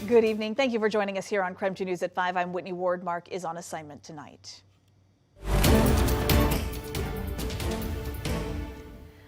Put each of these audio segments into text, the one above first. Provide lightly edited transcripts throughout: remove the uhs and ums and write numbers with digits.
Good evening. Thank you for joining us here on KREM 2 News at 5. I'm Whitney Ward. Mark is on assignment tonight.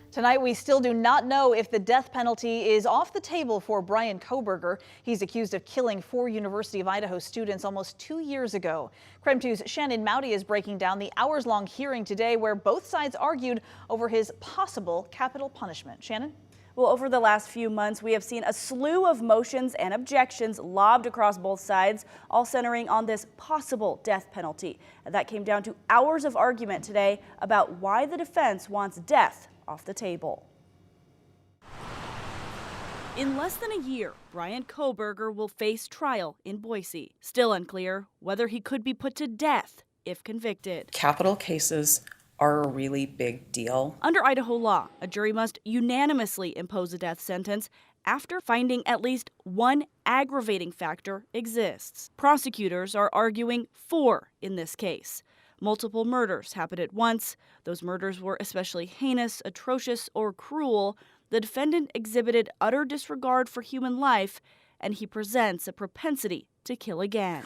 Tonight, we still do not know if the death penalty is off the table for Bryan Kohberger. He's accused of killing 4 University of Idaho students almost 2 years ago. KREM 2's Shannon Mowdy is breaking down the hours-long hearing today where both sides argued over his possible capital punishment. Shannon? Well, over the last few months, we have seen a slew of motions and objections lobbed across both sides, all centering on this possible death penalty. And that came down to hours of argument today about why the defense wants death off the table. In less than a year, Bryan Kohberger will face trial in Boise. Still unclear whether he could be put to death if convicted. Capital cases are a really big deal. Under Idaho law, a jury must unanimously impose a death sentence after finding at least one aggravating factor exists. Prosecutors are arguing 4 in this case. Multiple murders happened at once. Those murders were especially heinous, atrocious, or cruel. The defendant exhibited utter disregard for human life, and he presents a propensity to kill again.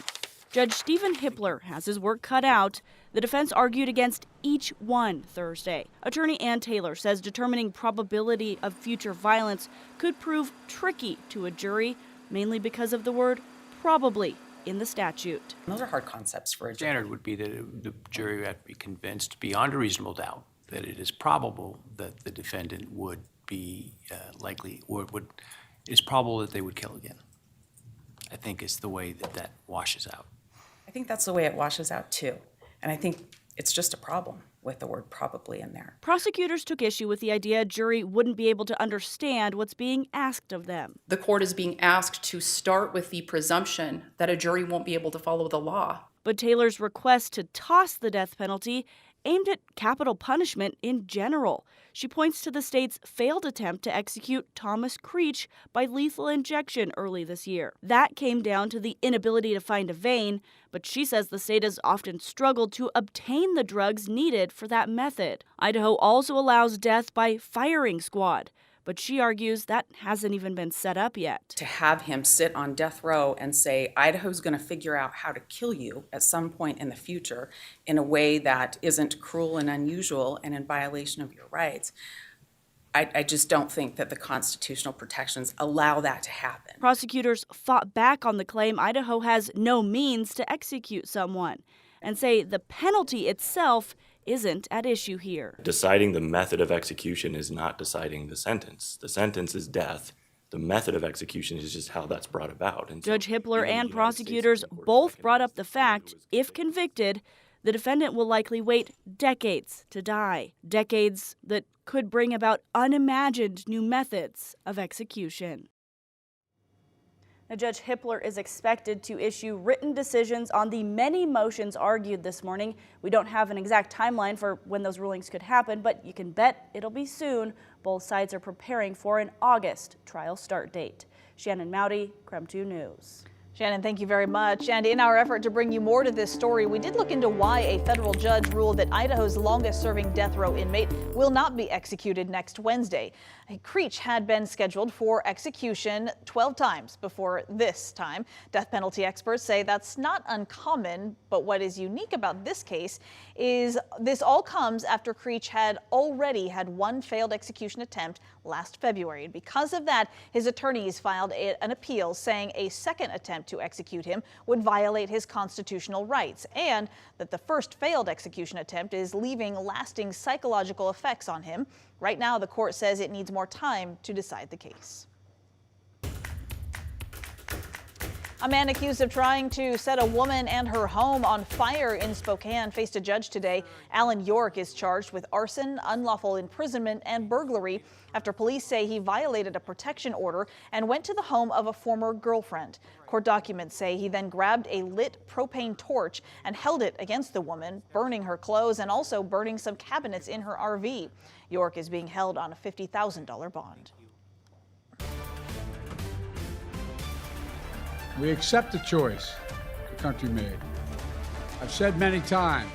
Judge Stephen Hippler has his work cut out. The defense argued against each one Thursday. Attorney Ann Taylor says determining probability of future violence could prove tricky to a jury, mainly because of the word probably in the statute. Those are hard concepts for a jury. Standard would be that the jury would have to be convinced beyond a reasonable doubt that it is probable that the defendant would be it's probable that they would kill again. I think it's the way that washes out. I think that's the way it washes out too. And I think it's just a problem with the word probably in there. Prosecutors took issue with the idea a jury wouldn't be able to understand what's being asked of them. The court is being asked to start with the presumption that a jury won't be able to follow the law. But Taylor's request to toss the death penalty aimed at capital punishment in general. She points to the state's failed attempt to execute Thomas Creech by lethal injection early this year. That came down to the inability to find a vein, but she says the state has often struggled to obtain the drugs needed for that method. Idaho also allows death by firing squad, but she argues that hasn't even been set up yet. To have him sit on death row and say, Idaho's going to figure out how to kill you at some point in the future in a way that isn't cruel and unusual and in violation of your rights, I just don't think that the constitutional protections allow that to happen. Prosecutors fought back on the claim Idaho has no means to execute someone and say the penalty itself isn't at issue here. Deciding the method of execution is not deciding the sentence. The sentence is death. The method of execution is just how that's brought about. And Judge Hippler and prosecutors both brought up the fact, if convicted, the defendant will likely wait decades to die. Decades that could bring about unimagined new methods of execution. Now, Judge Hippler is expected to issue written decisions on the many motions argued this morning. We don't have an exact timeline for when those rulings could happen, but you can bet it'll be soon. Both sides are preparing for an August trial start date. Shannon Mowdy, KREM 2 News. Shannon, thank you very much. And in our effort to bring you more to this story, we did look into why a federal judge ruled that Idaho's longest-serving death row inmate will not be executed next Wednesday. Creech had been scheduled for execution 12 times before this time. Death penalty experts say that's not uncommon, but what is unique about this case is this all comes after Creech had already had one failed execution attempt last February. And because of that, his attorneys filed an appeal saying a second attempt to execute him would violate his constitutional rights, and that the first failed execution attempt is leaving lasting psychological effects on him. Right now, the court says it needs more time to decide the case. A man accused of trying to set a woman and her home on fire in Spokane faced a judge today. Alan York is charged with arson, unlawful imprisonment, and burglary after police say he violated a protection order and went to the home of a former girlfriend. Court documents say he then grabbed a lit propane torch and held it against the woman, burning her clothes and also burning some cabinets in her RV. York is being held on a $50,000 bond. We accept the choice the country made. I've said many times,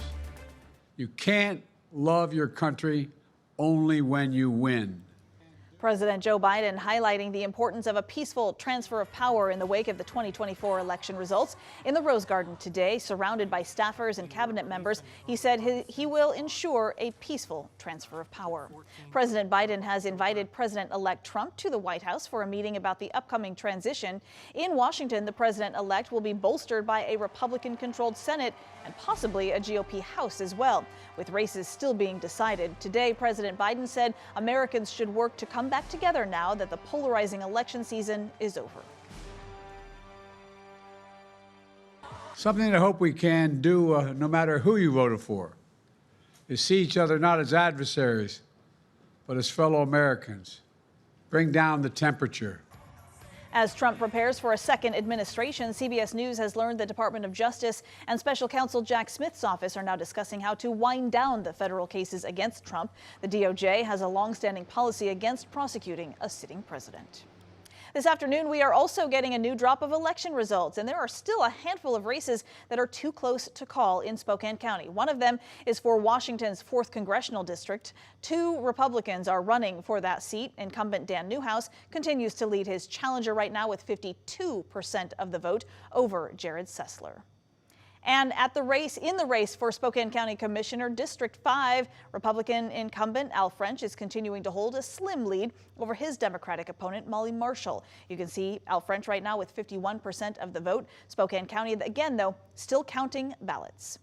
you can't love your country only when you win. President Joe Biden highlighting the importance of a peaceful transfer of power in the wake of the 2024 election results. In the Rose Garden today, surrounded by staffers and cabinet members, he said he will ensure a peaceful transfer of power. President Biden has invited President-elect Trump to the White House for a meeting about the upcoming transition. In Washington, the president-elect will be bolstered by a Republican-controlled Senate and possibly a GOP House as well. With races still being decided, today President Biden said Americans should work to come back together now that the polarizing election season is over. Something I hope we can do, no matter who you voted for, is see each other not as adversaries, but as fellow Americans. Bring down the temperature. As Trump prepares for a second administration, CBS News has learned the Department of Justice and Special Counsel Jack Smith's office are now discussing how to wind down the federal cases against Trump. The DOJ has a longstanding policy against prosecuting a sitting president. This afternoon, we are also getting a new drop of election results, and there are still a handful of races that are too close to call in Spokane County. One of them is for Washington's 4th Congressional District. 2 Republicans are running for that seat. Incumbent Dan Newhouse continues to lead his challenger right now with 52% of the vote over Jared Sessler. And in the race for Spokane County Commissioner District 5, Republican incumbent Al French is continuing to hold a slim lead over his Democratic opponent Molly Marshall. You can see Al French right now with 51% of the vote. Spokane County, again, though, still counting ballots.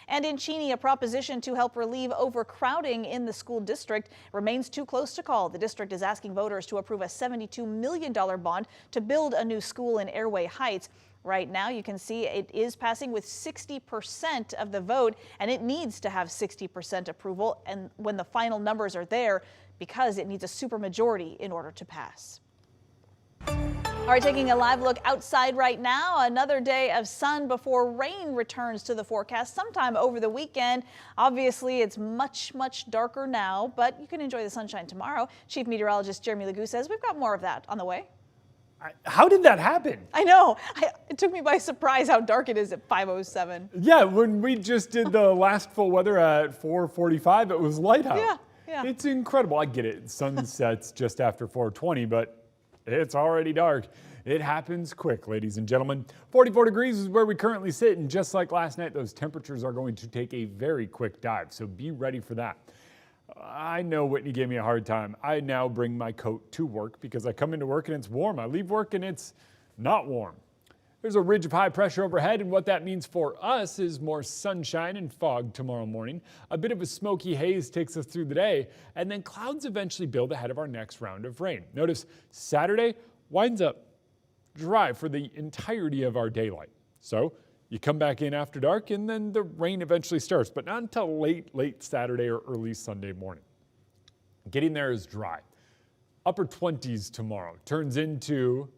And in Cheney, a proposition to help relieve overcrowding in the school district remains too close to call. The district is asking voters to approve a $72 million bond to build a new school in Airway Heights. Right now, you can see it is passing with 60% of the vote, and it needs to have 60% approval. And when the final numbers are there, because it needs a supermajority in order to pass. All right, taking a live look outside right now, another day of sun before rain returns to the forecast sometime over the weekend. Obviously, it's much darker now, but you can enjoy the sunshine tomorrow. Chief Meteorologist Jeremy Legoo says we've got more of that on the way. How did that happen? I know. It took me by surprise how dark it is at 5:07. Yeah, when we just did the last full weather at 4:45, it was light out. Yeah. It's incredible. I get it. Sun sets just after 4:20, but it's already dark. It happens quick, ladies and gentlemen. 44 degrees is where we currently sit, and just like last night, those temperatures are going to take a very quick dive, so be ready for that. I know Whitney gave me a hard time. I now bring my coat to work because I come into work and it's warm. I leave work and it's not warm. There's a ridge of high pressure overhead, and what that means for us is more sunshine and fog tomorrow morning. A bit of a smoky haze takes us through the day, and then clouds eventually build ahead of our next round of rain. Notice Saturday winds up dry for the entirety of our daylight. So you come back in after dark, and then the rain eventually starts, but not until late Saturday or early Sunday morning. Getting there is dry. Upper 20s tomorrow turns into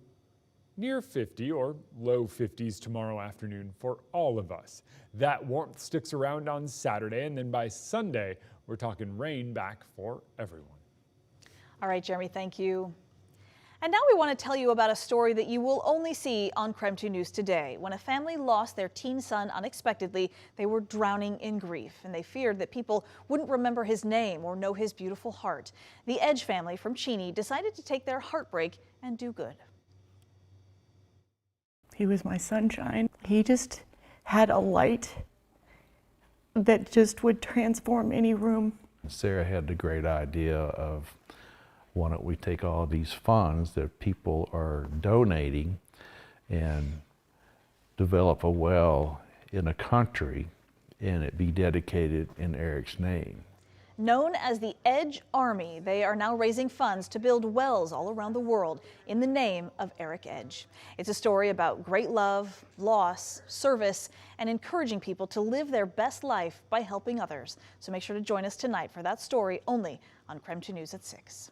near 50 or low 50s tomorrow afternoon for all of us. That warmth sticks around on Saturday, and then by Sunday, we're talking rain back for everyone. All right, Jeremy, thank you. And now we want to tell you about a story that you will only see on KREM 2 News today. When a family lost their teen son unexpectedly, they were drowning in grief, and they feared that people wouldn't remember his name or know his beautiful heart. The Edge family from Cheney decided to take their heartbreak and do good. He was my sunshine. He just had a light that just would transform any room. Sarah had the great idea of, why don't we take all these funds that people are donating and develop a well in a country and it be dedicated in Eric's name. Known as the Edge Army, they are now raising funds to build wells all around the world in the name of Eric Edge. It's a story about great love, loss, service, and encouraging people to live their best life by helping others. So make sure to join us tonight for that story only on KREM 2 News at 6.